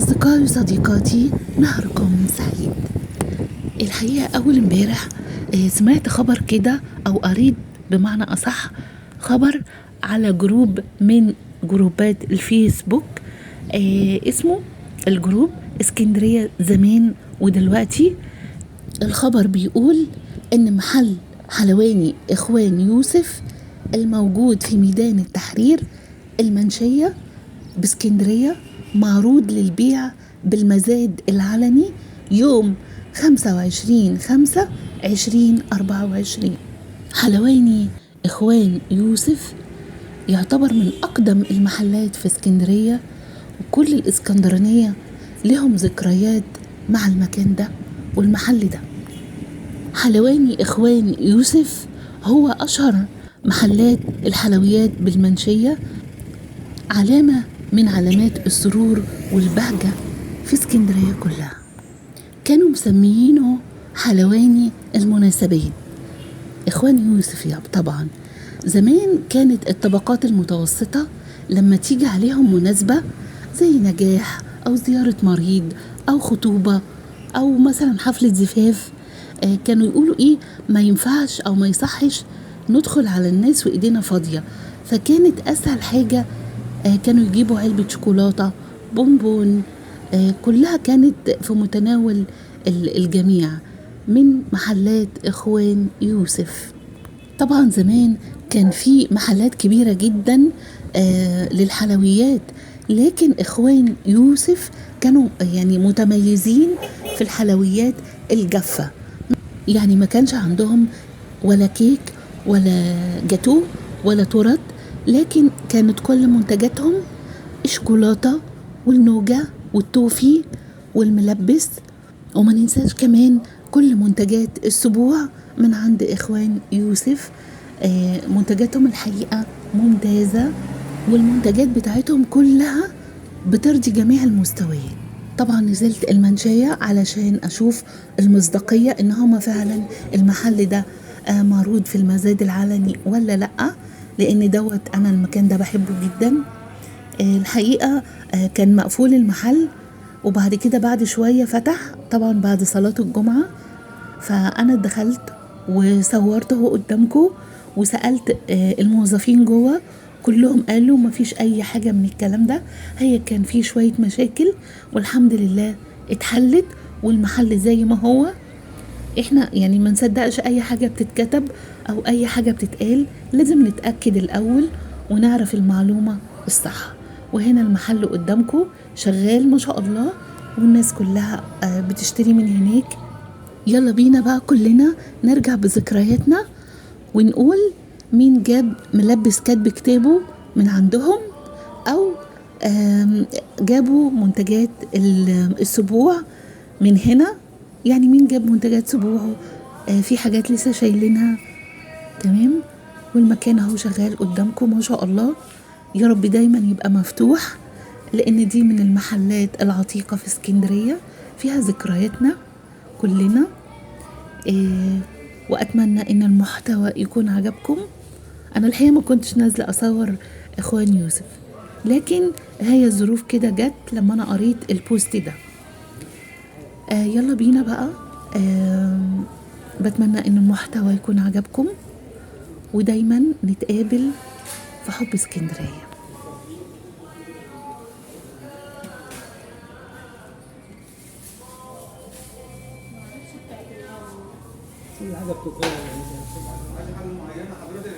أصدقائي وصديقاتي، نهاركم سعيد. الحقيقة أول امبارح سمعت خبر كده أو قريت بمعنى أصح خبر على جروب من جروبات الفيسبوك. اسمه الجروب اسكندرية زمان ودلوقتي. الخبر بيقول إن محل حلواني إخوان يوسف الموجود في ميدان التحرير المنشية باسكندرية معروض للبيع بالمزاد العلني يوم 25/5/2024. حلواني إخوان يوسف يعتبر من أقدم المحلات في اسكندرية، وكل الإسكندرانية لهم ذكريات مع المكان ده والمحل ده. حلواني إخوان يوسف هو أشهر محلات الحلويات بالمنشية، علامة من علامات السرور والبهجة في اسكندرية كلها. كانوا مسميينه حلواني المناسبات. إخوان يوسف يا طبعا زمان كانت الطبقات المتوسطة لما تيجي عليهم مناسبة زي نجاح أو زيارة مريض أو خطوبة أو مثلا حفلة زفاف، كانوا يقولوا إيه، ما ينفعش أو ما يصحش ندخل على الناس وإيدينا فاضية. فكانت أسهل حاجة كانوا يجيبوا علبة شوكولاتة، بونبون، كلها كانت في متناول الجميع من محلات إخوان يوسف. طبعا زمان كان في محلات كبيرة جدا للحلويات، لكن إخوان يوسف كانوا يعني متميزين في الحلويات الجافة. يعني ما كانش عندهم ولا كيك ولا جاتو ولا تورت، لكن كانت كل منتجاتهم الشوكولاتة والنوجة والتوفي والملبس. وما ننساش كمان كل منتجات السبوع من عند إخوان يوسف. منتجاتهم الحقيقة ممتازة، والمنتجات بتاعتهم كلها بترضي جميع المستويات. طبعا نزلت المنشية علشان أشوف المصداقية إن هما فعلا المحل ده معروض في المزاد العلني ولا لأ، لأن دوت أنا المكان ده بحبه جدا. الحقيقة كان مقفول المحل، وبعد كده بعد شوية فتح طبعا بعد صلاة الجمعة. فأنا دخلت وصورته قدامكم وسألت الموظفين جوه، كلهم قالوا ما فيش أي حاجة من الكلام ده. هي كان فيه شوية مشاكل والحمد لله اتحلت، والمحل زي ما هو. احنا يعني ما نصدقش اي حاجة بتتكتب او اي حاجة بتتقال، لازم نتأكد الاول ونعرف المعلومة الصح. وهنا المحل قدامكم شغال ما شاء الله، والناس كلها بتشتري من هناك. يلا بينا بقى كلنا نرجع بذكرياتنا ونقول مين جاب ملبس كاتب كتابه من عندهم، او جابوا منتجات السبوع من هنا. يعني مين جاب منتجات سبوعه؟ في حاجات لسه شايلينها. تمام. والمكان اهو شغال قدامكم ما شاء الله. يا رب دايما يبقى مفتوح، لان دي من المحلات العتيقة في اسكندرية، فيها ذكرياتنا كلنا. واتمنى ان المحتوى يكون عجبكم. انا الحقيقة ما كنتش نازلة اصور اخوان يوسف، لكن هي الظروف كده جت لما انا قريت البوست ده. يلا بينا بقى. بتمنى ان المحتوى يكون عجبكم، ودايما نتقابل في حب اسكندرية. في حاجة بتتغير يعني حاجة معينة حضرتك